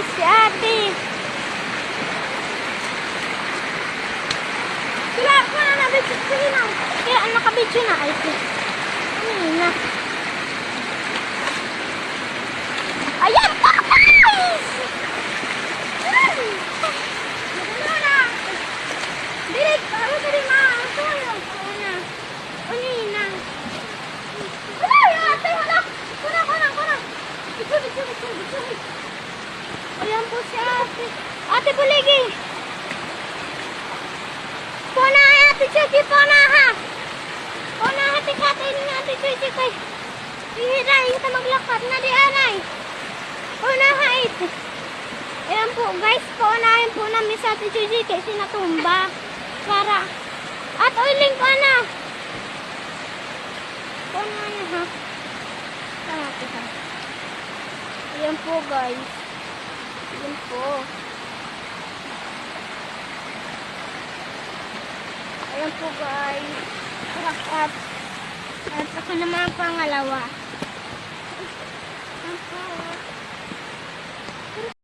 guys, si ate. Sila, kaya nabidyo. Sige na. Kaya nakabidyo na. Ay, ano na. Ayan po guys! Ano na? Direk, ano sa rin mga ito yun? Ano na? Ano yun na? Wala, yung ate, wala. Kuna. Bitsyo. Ayan po si ate. Ate Buligi. Puna ate Chuchi, puna ha. Puna ate katin ni ate Chuchi kay. Hihirahin ka maglakad na di anay. Puna ha ito. Ayan po guys, paunahin po namin sa ate Chuchi kay sinatumba. Para. At oiling ko na. Puna niya ha. Tama po ha. Ayan po guys. Ayan po. Ayan po guys. At ako naman ang pangalawa. Ayan po.